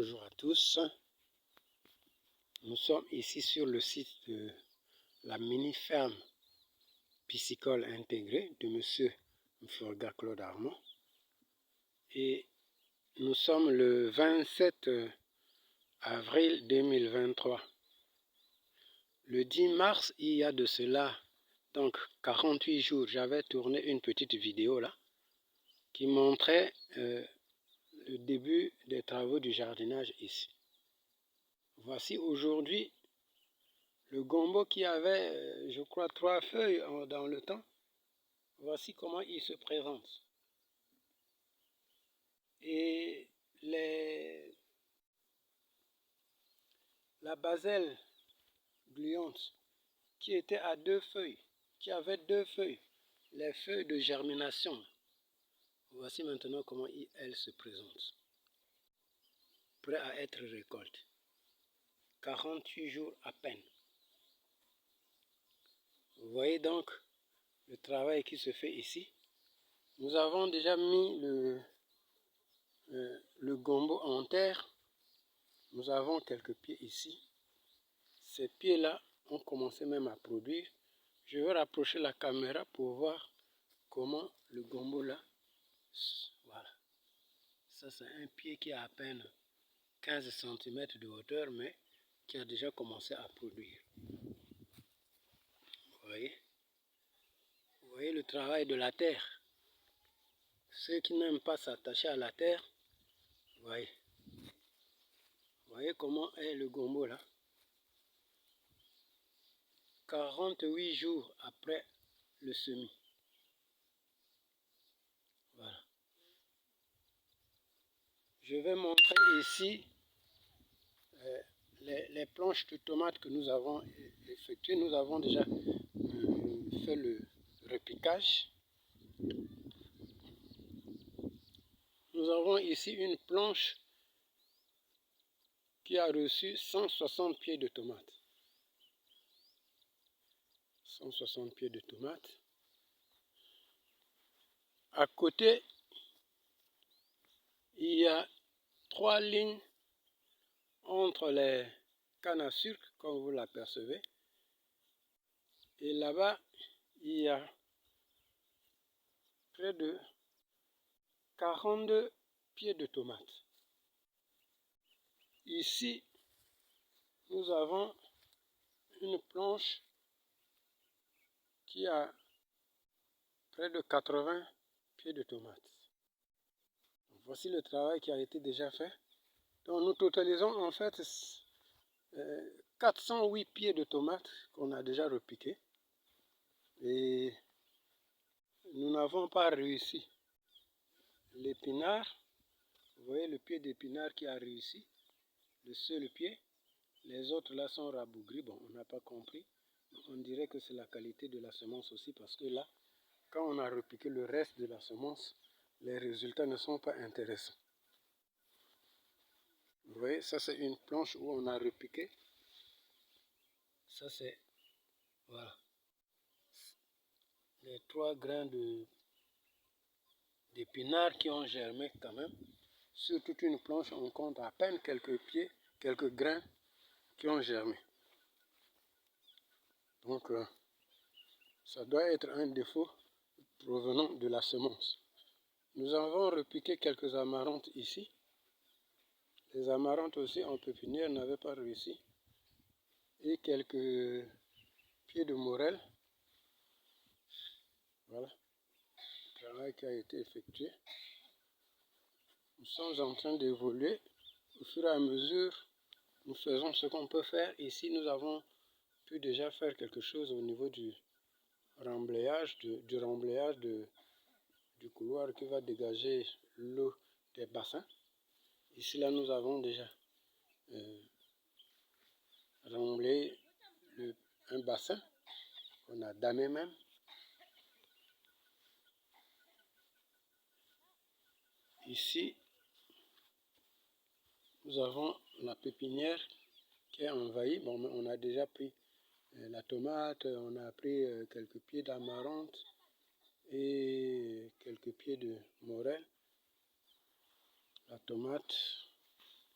Bonjour à tous, nous sommes ici sur le site de la mini-ferme piscicole intégrée de M. Mforga Claude Armand et nous sommes le 27 avril 2023. Le 10 mars, il y a de cela donc 48 jours, j'avais tourné une petite vidéo là qui montrait le début des travaux du jardinage ici. Voici aujourd'hui le gombo qui avait, je crois, 3 feuilles dans le temps. Voici comment il se présente. Et la baselle gluante qui était à 2 feuilles, qui avait 2 feuilles, les feuilles de germination. Voici maintenant comment elle se présente. Prêt à être récoltée. 48 jours à peine. Vous voyez donc le travail qui se fait ici. Nous avons déjà mis le gombo en terre. Nous avons quelques pieds ici. Ces pieds-là ont commencé même à produire. Je vais rapprocher la caméra pour voir comment le gombo là. Voilà. Ça c'est un pied qui a à peine 15 cm de hauteur, mais qui a déjà commencé à produire. Vous voyez le travail de la terre. Ceux qui n'aiment pas s'attacher à la terre, voyez comment est le gombo là. 48 jours après le semis. Voilà. Je vais montrer ici les planches de tomates que nous avons effectuées. Nous avons déjà fait le repiquage. Nous avons ici une planche qui a reçu 160 pieds de tomates. 160 pieds de tomates. À côté, il y a 3 lignes entre les cannes à sucre, comme vous l'apercevez. Et là-bas, il y a près de 42 pieds de tomates. Ici, nous avons une planche qui a près de 80 pieds de tomates. Voici le travail qui a été déjà fait. Donc nous totalisons en fait 408 pieds de tomates qu'on a déjà repiqués. Et nous n'avons pas réussi. L'épinard, vous voyez le pied d'épinard qui a réussi, le seul pied. Les autres là sont rabougris, bon on n'a pas compris. On dirait que c'est la qualité de la semence aussi, parce que là, quand on a repiqué le reste de la semence, les résultats ne sont pas intéressants. Vous voyez, ça c'est une planche où on a repiqué. Ça c'est, voilà, les 3 grains d'épinards qui ont germé quand même. Sur toute une planche, on compte à peine quelques pieds, quelques grains qui ont germé. Donc, ça doit être un défaut provenant de la semence. Nous avons repiqué quelques amarantes ici. Les amarantes aussi en pépinière n'avaient pas réussi. Et quelques pieds de morel. Voilà. Le travail qui a été effectué. Nous sommes en train d'évoluer. Au fur et à mesure, nous faisons ce qu'on peut faire. Ici, nous avons pu déjà faire quelque chose au niveau du remblayage, du couloir qui va dégager l'eau des bassins. Ici, là, nous avons déjà remblayé un bassin qu'on a damé même. Ici, nous avons la pépinière qui est envahie. Bon, on a déjà pris la tomate, on a pris quelques pieds d'amarante et quelques pieds de morel. La tomate,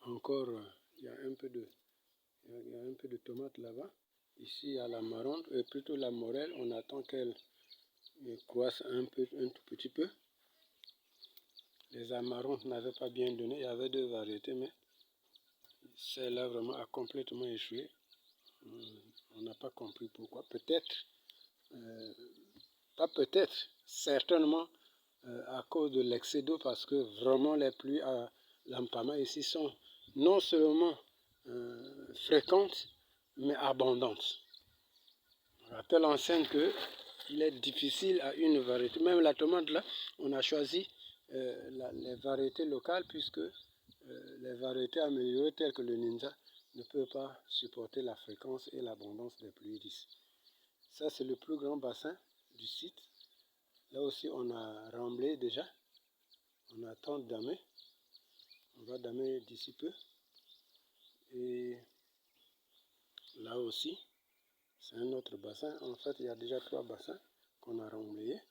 encore, il y a un peu de tomates là-bas. Ici, il y a la marronde, plutôt la morelle. On attend qu'elle croisse un tout petit peu. Les amarants n'avaient pas bien donné. Il y avait 2 variétés, mais celle-là vraiment a complètement échoué. On n'a pas compris pourquoi. Peut-être, pas peut-être, certainement à cause de l'excès d'eau, parce que vraiment les pluies à Lampama ici sont non seulement fréquentes, mais abondantes. À telle enseigne qu'il est difficile à une variété. Même la tomate là, on a choisi les variétés locales, puisque les variétés améliorées telles que le Ninja ne peuvent pas supporter la fréquence et l'abondance des pluies d'ici. Ça, c'est le plus grand bassin du site. Là aussi, on a remblé déjà. On attend de damer. On va damer d'ici peu. Et là aussi, c'est un autre bassin. En fait, il y a déjà 3 bassins qu'on a remblayés.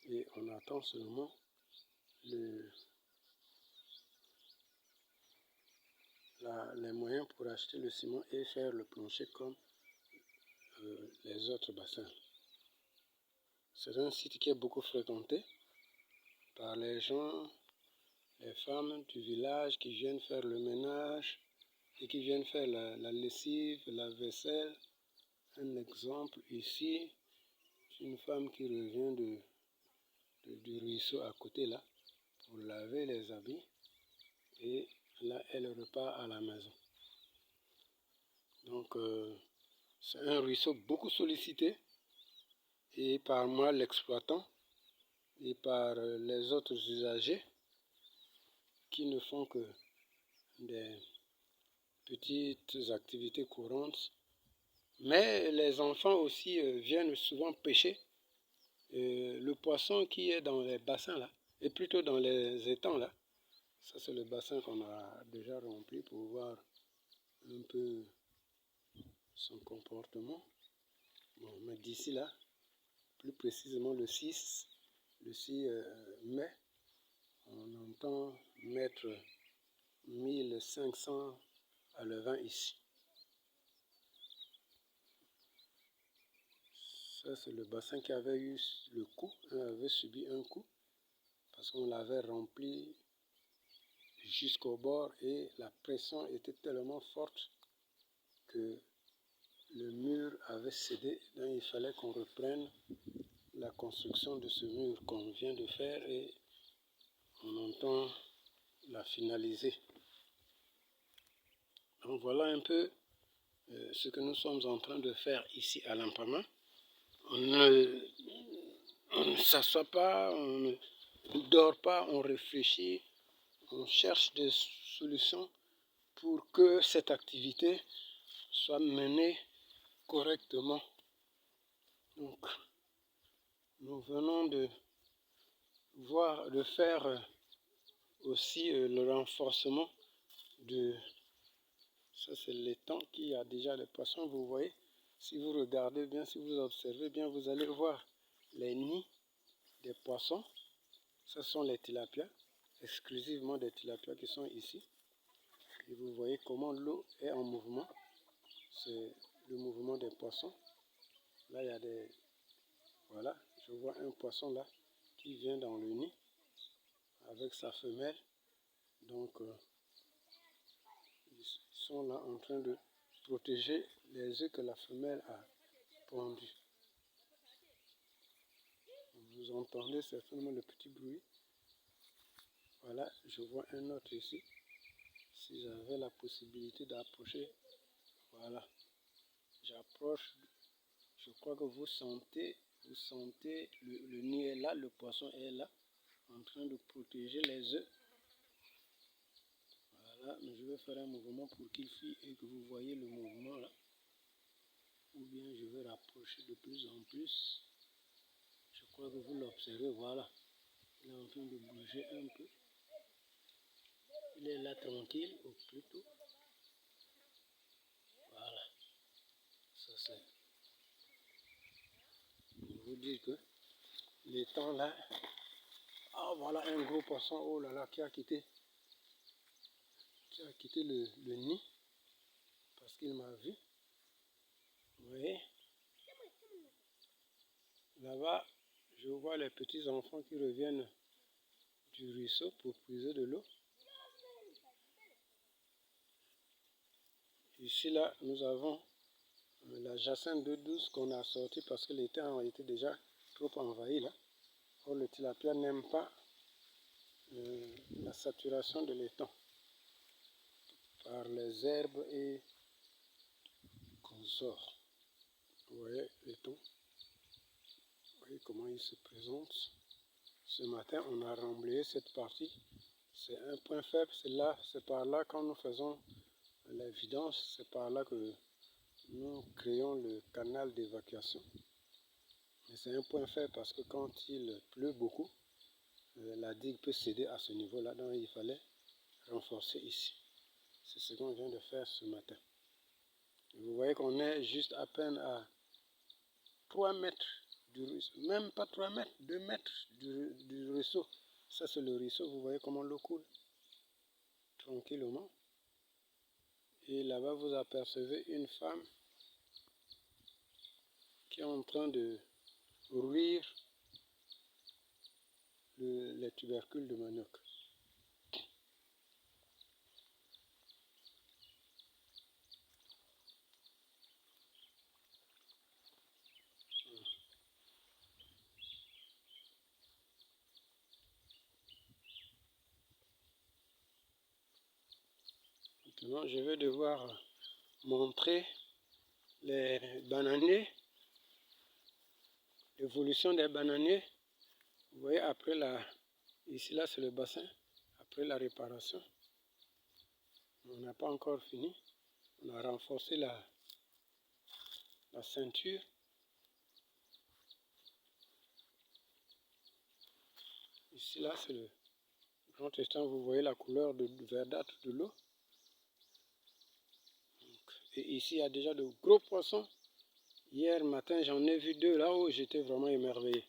Et on attend seulement les moyens pour acheter le ciment et faire le plancher comme les autres bassins. C'est un site qui est beaucoup fréquenté par les gens, les femmes du village qui viennent faire le ménage et qui viennent faire la lessive, la vaisselle. Un exemple ici, une femme qui revient du ruisseau à côté là pour laver les habits, et là elle repart à la maison. Donc c'est un ruisseau beaucoup sollicité, et par moi l'exploitant et par les autres usagers qui ne font que des petites activités courantes. Mais les enfants aussi viennent souvent pêcher le poisson qui est dans les bassins là, et plutôt dans les étangs là. Ça, c'est le bassin qu'on a déjà rempli pour voir un peu son comportement. Bon, mais d'ici là, plus précisément le 6 mai, on entend mettre 1500 à levain ici. Ça, c'est le bassin qui avait eu le coup, avait subi un coup, parce qu'on l'avait rempli jusqu'au bord et la pression était tellement forte que le mur avait cédé. Donc il fallait qu'on reprenne la construction de ce mur qu'on vient de faire, et on entend la finaliser. Donc voilà un peu ce que nous sommes en train de faire ici à Lampama. On ne s'assoit pas, on ne dort pas, on réfléchit, on cherche des solutions pour que cette activité soit menée correctement. Donc, nous venons de faire aussi le renforcement de... Ça, c'est l'étang qui a déjà les poissons, vous voyez. Si vous regardez bien, si vous observez bien, vous allez voir les nids des poissons. Ce sont les tilapias, exclusivement des tilapias qui sont ici. Et vous voyez comment l'eau est en mouvement. C'est le mouvement des poissons. Là, il y a des... Voilà, je vois un poisson là qui vient dans le nid avec sa femelle. Donc, ils sont là en train de protéger les œufs que la femelle a pondus. Vous entendez certainement le petit bruit. Voilà, je vois un autre ici. Si j'avais la possibilité d'approcher, voilà, j'approche. Je crois que vous sentez le nid est là, le poisson est là, en train de protéger les œufs. Voilà, mais je vais faire un mouvement pour qu'il fuit et que vous voyez le mouvement là. Ou bien je vais rapprocher de plus en plus. Je crois que vous l'observez, voilà. Il est en train de bouger un peu. Il est là tranquille, ou plutôt. Voilà. Ça c'est pour vous dire que les temps là. Ah voilà un gros poisson, oh là là, qui a quitté. qui a quitté le nid parce qu'il m'a vu. Vous voyez, là-bas, je vois les petits enfants qui reviennent du ruisseau pour puiser de l'eau. Ici, là, nous avons la jacinthe d'eau douce qu'on a sortie parce que l'étang a été déjà trop envahi là. Or, le tilapia n'aime pas la saturation de l'étang par les herbes et consorts. Vous voyez l'étang, vous voyez comment il se présente. Ce matin, on a remblayé cette partie. C'est un point faible, c'est par là quand nous faisons la vidange, c'est par là que nous créons le canal d'évacuation. Mais c'est un point faible parce que quand il pleut beaucoup, la digue peut céder à ce niveau-là, donc il fallait renforcer ici. C'est ce qu'on vient de faire ce matin. Et vous voyez qu'on est juste à peine à 3 mètres du ruisseau, même pas 3 mètres, 2 mètres du ruisseau. Ça c'est le ruisseau, vous voyez comment l'eau coule tranquillement. Et là-bas vous apercevez une femme qui est en train de rouir les tubercules de manioc. Maintenant, je vais devoir montrer les bananiers, l'évolution des bananiers. Vous voyez, après ici là c'est le bassin, après la réparation, on n'a pas encore fini. On a renforcé la ceinture. Ici là c'est le grand étang, vous voyez la couleur verdâtre de l'eau. Et ici il y a déjà de gros poissons. Hier matin j'en ai vu 2 là-haut, j'étais vraiment émerveillé.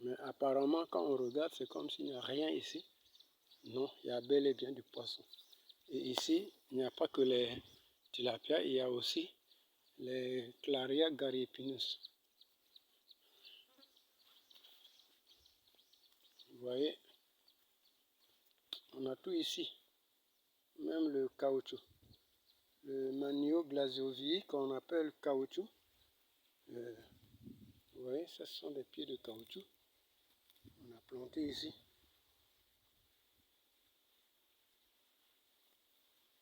Mais apparemment quand on regarde c'est comme s'il n'y a rien ici. Non, il y a bel et bien du poisson. Et ici il n'y a pas que les tilapias, il y a aussi les Claria gariepinus. Vous voyez, on a tout ici, même le caoutchouc. Le Manio glasiovii qu'on appelle caoutchouc. Vous voyez, ça ce sont des pieds de caoutchouc. On a planté ici.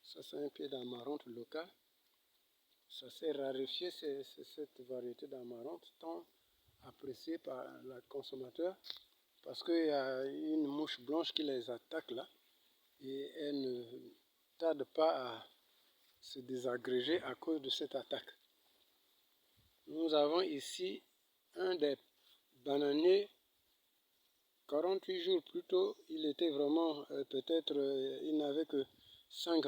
Ça c'est un pied d'amaranth local. Ça s'est raréfié, c'est cette variété d'amaranth tant appréciée par le consommateur parce qu'il y a une mouche blanche qui les attaque là et elle ne tarde pas à se désagréger à cause de cette attaque. Nous avons ici un des bananiers, 48 jours plus tôt, il était vraiment peut-être, il n'avait que 5